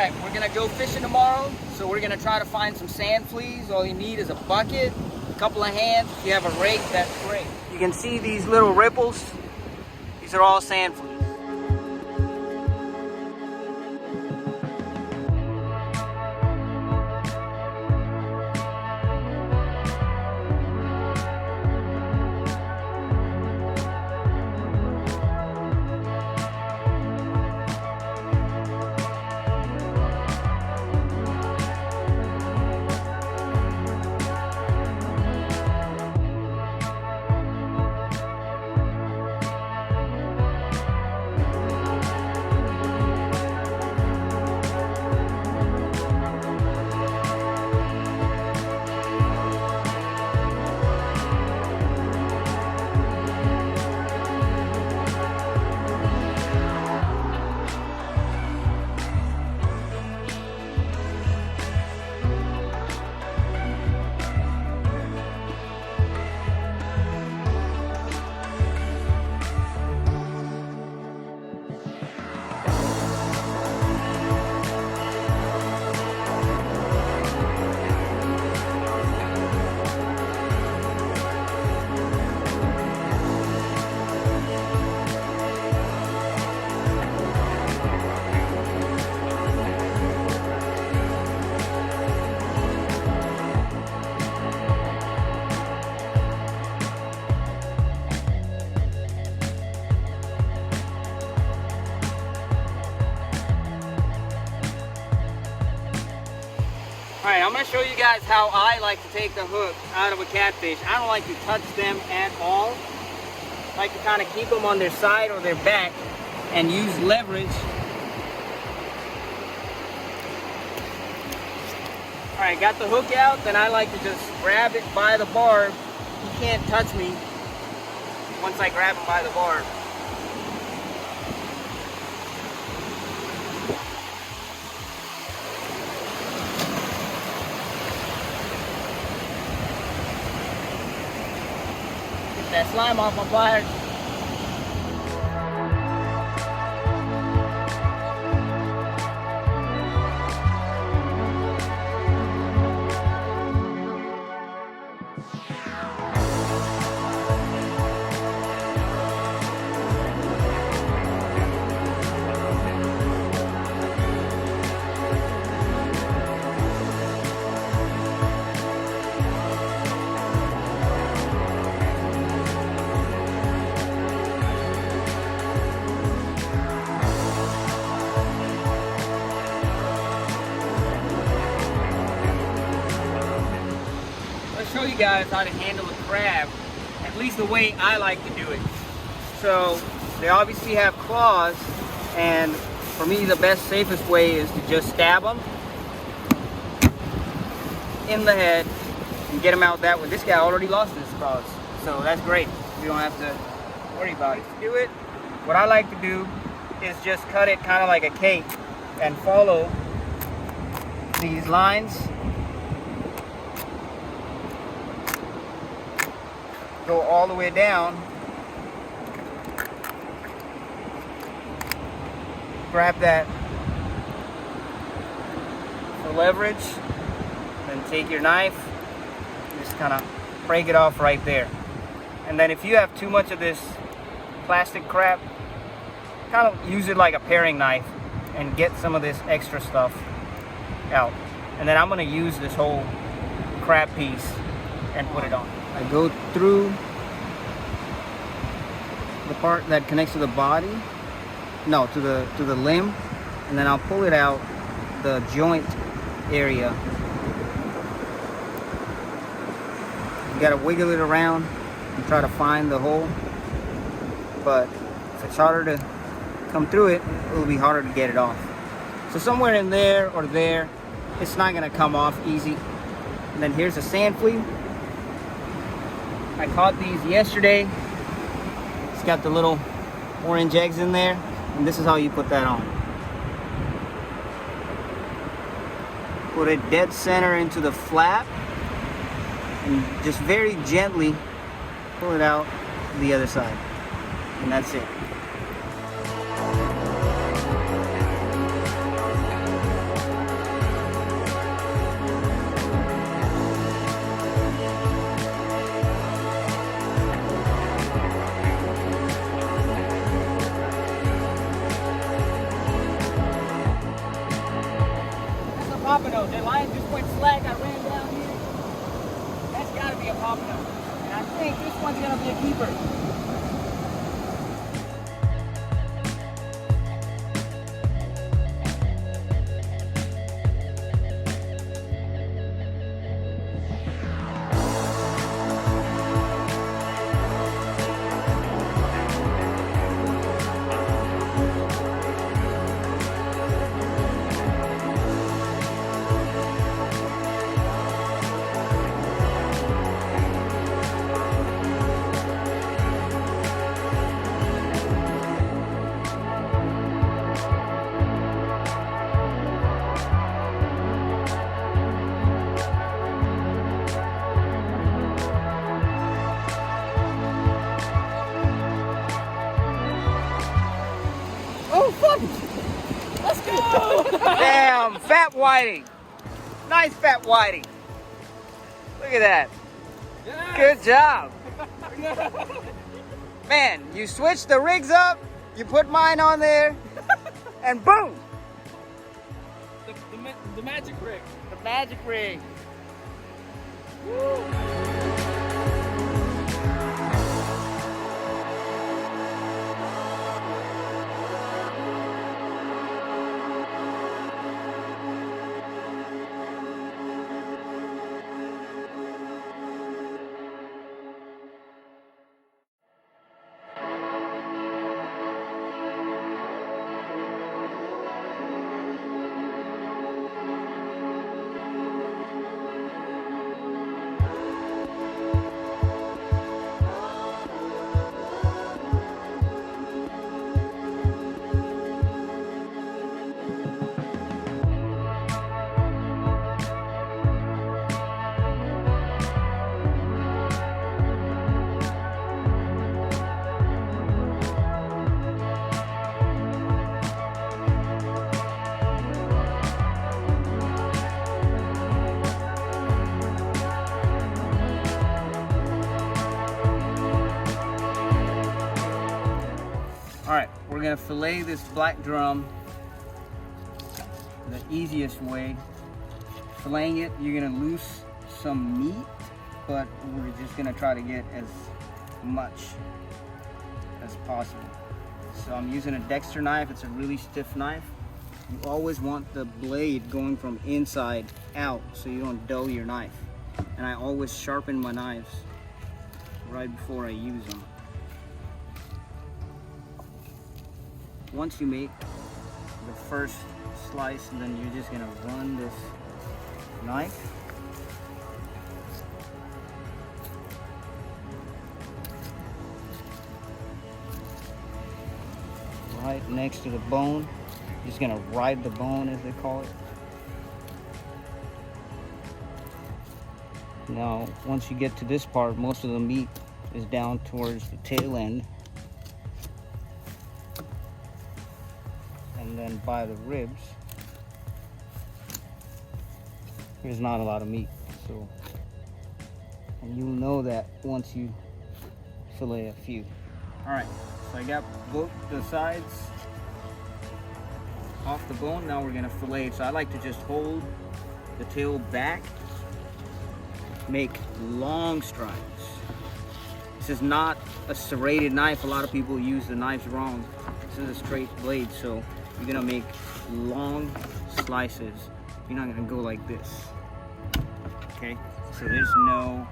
Alright, we're gonna go fishing tomorrow, so we're gonna try to find some sand fleas. All you need is a bucket, a couple of hands. If you have a rake, that's great. You can see these little ripples. These are all sand fleas. Alright, I'm going to show you guys how I like to take the hook out of a catfish. I don't like to touch them at all. I like to kind of keep them on their side or their back and use leverage. Alright, got the hook out, then I like to just grab it by the barb. He can't touch me once I grab him by the barb. That slime off my pliers. Show you guys how to handle a crab, at least the way I like to do it. So they obviously have claws, and for me the best safest way is to just stab them in the head and get them out that way. This guy already lost his claws, so that's great. You don't have to worry about it. To do it, what I like to do is just cut it kind of like a cake and follow these lines. Go all the way down, grab that for leverage, then take your knife, just kind of break it off right there. And then if you have too much of this plastic crap, kind of use it like a paring knife and get some of this extra stuff out. And then I'm going to use this whole crab piece and put it on. I go through the part that connects to the body, no, to the limb, and then I'll pull it out the joint area. You gotta wiggle it around and try to find the hole, but if it's harder to come through it, it'll be harder to get it off. So somewhere in there or there, it's not gonna come off easy. And then here's a sand flea. I caught these yesterday. It's got the little orange eggs in there, and this is how you put that on. Put it dead center into the flap and just very gently pull it out to the other side, and that's it. went slack, I ran down here. That's gotta be a pompano. And I think this one's gonna be a keeper. Oh, fuck! Let's go! Damn, fat whiting. Nice fat whiting. Look at that. Yes. Good job. Man, you switch the rigs up, you put mine on there, and boom! The magic rig. The magic rig. Woo. Alright, we're gonna fillet this black drum the easiest way. Filleting it, you're gonna lose some meat, but we're just gonna try to get as much as possible. So I'm using a Dexter knife. It's a really stiff knife. You always want the blade going from inside out so you don't dull your knife. And I always sharpen my knives right before I use them. Once you make the first slice, then you're just gonna run this knife right next to the bone. Just gonna ride the bone, as they call it. Now, once you get to this part, most of the meat is down towards the tail end. And then by the ribs, there's not a lot of meat. So, and you'll know that once you fillet a few. All right, so I got both the sides off the bone. Now we're gonna fillet. So I like to just hold the tail back, make long strides. This is not a serrated knife. A lot of people use the knives wrong. This is a straight blade, so you're gonna make long slices. You're not gonna go like this. Okay, so there's no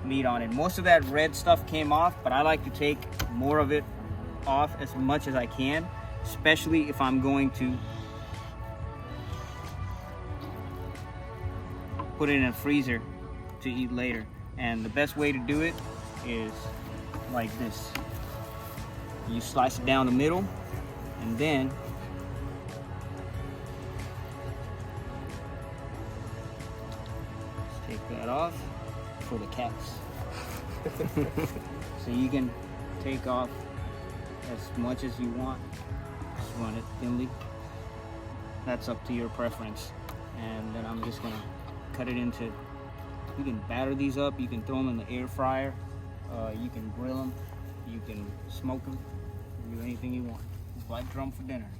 meat on it. Most of that red stuff came off, but I like to take more of it off as much as I can, especially if I'm going to put it in a freezer to eat later. And the best way to do it is like this. You slice it down the middle, and then take that off for the cats. So you can take off as much as you want. Just run it thinly. That's up to your preference. And then I'm just gonna cut it into, you can batter these up, you can throw them in the air fryer, you can grill them, you can smoke them, do anything you want. Black drum for dinner.